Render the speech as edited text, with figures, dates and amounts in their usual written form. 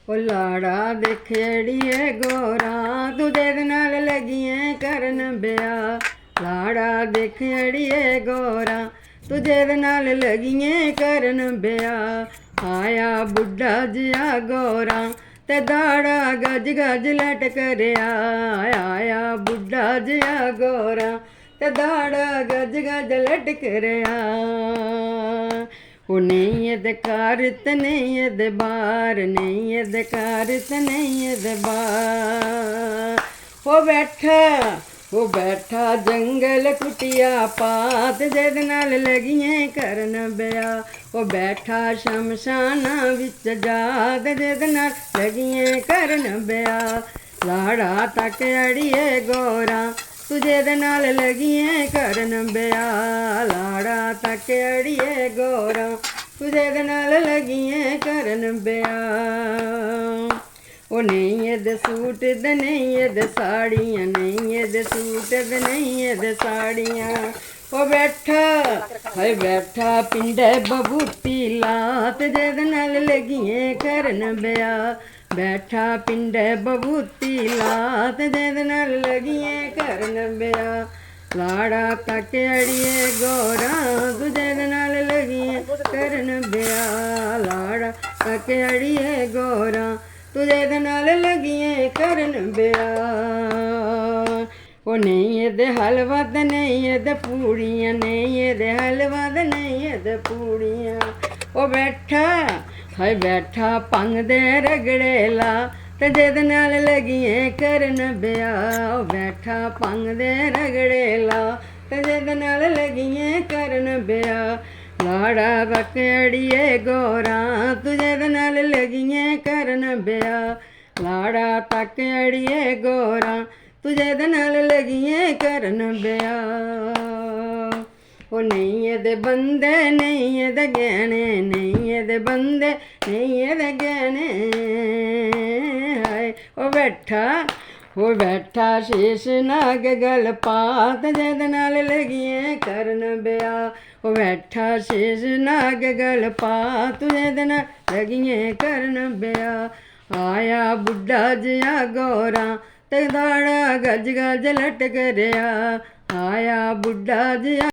ਉਹ ਲਾੜਾ ਦੇਖੜੀਏ ਗੋਰਾ ਤੂੰ ਦੇ ਨਾਲ ਲੱਗੀਏ ਕਰਨ ਬਿਆ। ਲਾੜਾ ਦੇਖੜੀਏ ਗੋਰਾ ਤੂੰ ਦੇ ਨਾਲ ਲੱਗੀਏ ਕਰਨ ਬਿਆ। ਆਇਆ ਬੁੱਢਾ ਜਿਹਾ ਗੋਰਾ ਤੇ ਦਾੜਾ ਗੱਜ ਗੱਜ ਲਟਕ ਰਿਆ। ਆਇਆ ਬੁੱਢਾ ਜਿਹਾ ਗੋਰਾ ਤੇ ਦਾੜਾ ਗੱਜ ਗੱਜ ਲਟਕ ਰਿਆ। ਉਹ ਨਹੀਂ ਇਹਦੇ ਘਰ ਤੇ ਨਹੀਂ ਇਹਦੇ ਬਾਹਰ, ਨਹੀਂ ਇਹਦੇ ਘਰ ਤੇ ਨਹੀਂ ਇਹਦੇ ਬਾਹਰ। ਉਹ ਬੈਠਾ ਜੰਗਲ ਕੁਟਿਆ ਪਾਤ ਜਿਹਦੇ ਨਾਲ ਲੱਗੀਏ ਕਰਨ ਬਿਆ। ਉਹ ਬੈਠਾ ਸ਼ਮਸ਼ਾਨਾਂ ਵਿੱਚ ਜਾਤ ਜਿਹਦੇ ਨਾਲ ਲੱਗੀਏ ਕਰਨ ਬਿਆ। ਲਾੜਾ ਤੱਕ ਅੜੀਏ ਗੋਰਾ ਤੂੰ ਜਿਹਦੇ ਨਾਲ ਲੱਗੀਏ ਕਰਨ ਬਿਆ। ਲਾੜਾ ਤੱਕ ਅੜੀਏ ਗੋਰਾ ਤੂੰ ਜਿਹਦੇ ਨਾਲ ਲੱਗੀਏ ਕਰਨ ਬਿਆ। ਉਹ ਨਹੀਂ ਇਹਦੇ ਸੂਟ ਤੇ ਨਹੀਂ ਇਹਦੇ ਸਾੜੀਆਂ, ਨਹੀਂ ਇਹਦੇ ਸੂਟ ਤੇ ਨਹੀਂ ਇਹਦੇ ਸਾੜੀਆਂ। ਉਹ ਬੈਠਾ ਪਿੰਡੇ ਬਬੂਤੀ ਲਾਤ ਜਿਹਦੇ ਨਾਲ ਲੱਗੀਏ ਕਰਨ ਬਿਆ। ਬੈਠਾ ਪਿੰਡੇ ਬਬੂਤੀ ਲਾਤ ਜਿਹਦੇ ਨਾਲ ਲੱਗੀਏ ਕਰਨ ਬਿਆ। ਲਾੜਾ ਤੱਕ ਅੜੀਏ ਗੋਰਾ ਤੂੰ ਜਿਹਦੇ ਨਾਲ ਲੱਗੀਏ ਕਰਨ ਬਿਆ। ਲਾੜਾ ਤੱਕ ਅੜੀਏ ਗੋਰਾ ਤੂੰ ਜਿਹਦੇ ਨਾਲ ਲੱਗੀਏ ਕਰਨ ਬਿਆ। ਉਹ ਨਹੀਂ ਇਹਦੇ ਹਲਵਾ ਤੇ ਨਹੀਂ ਇਹਦੇ ਪੂੜੀਆਂ, ਨਹੀਂ ਇਹਦੇ ਹਲਵਾ ਤੇ ਨਹੀਂ ਇਹਦੇ ਪੂੜੀਆਂ। ਉਹ ਬੈਠਾ ਭੰਗ ਦੇ ਰਗੜੇ ਲਾ ਤੇ ਜਿਹਦੇ ਨਾਲ ਲੱਗੀਏ ਕਰਨ ਬਿਆ। ਉਹ ਬੈਠਾ ਭੰਗ ਦੇ ਰਗੜੇ ਲਾ ਤੇ ਜਿਹਦੇ ਨਾਲ ਲੱਗੀਏ ਕਰਨ ਬਿਆ। ਲਾੜਾ ਤੱਕ ਅੜੀਏ ਗੋਰਾ ਤੂੰ ਜਿਹਦੇ ਨਾਲ ਲੱਗੀਏ ਕਰਨ ਬਿਆ। ਲਾੜਾ ਤੱਕ ਅੜੀਏ ਗੋਰਾ ਤੂੰ ਜਿਹਦੇ ਨਾਲ ਲੱਗੀਏ ਕਰਨ ਬਿਆ। ਉਹ ਨਹੀਂ ਇਹਦੇ ਬੰਦੇ ਨਹੀਂ ਇਹਦੇ ਗਹਿਣੇ, ਨਹੀਂ ਇਹਦੇ ਬੰਦੇ ਨਹੀਂ ਇਹਦੇ ਗਹਿਣੇ। ਹਾਏ ਉਹ ਬੈਠਾ ਸ਼ੀਸ਼ ਨਾਗ ਗਲ ਪਾਤ ਜਿਹਦੇ ਨਾਲ ਲੱਗੀਏ ਕਰਨ ਬਿਆ। ਉਹ ਬੈਠਾ ਸ਼ੀਸ਼ ਨਾਗ ਗਲ ਪਾਤ ਜਿਹਦੇ ਨਾਲ ਲੱਗੀਏ ਕਰਨ ਬਿਆ। ਆਇਆ ਬੁੱਢਾ ਜਿਹਾ ਗੋਰਾ ਤੇ ਦਾੜਾ ਗੱਜ ਗੱਜ ਲਟਕ ਰਿਆ। ਆਇਆ ਬੁੱਢਾ ਜਿਹਾ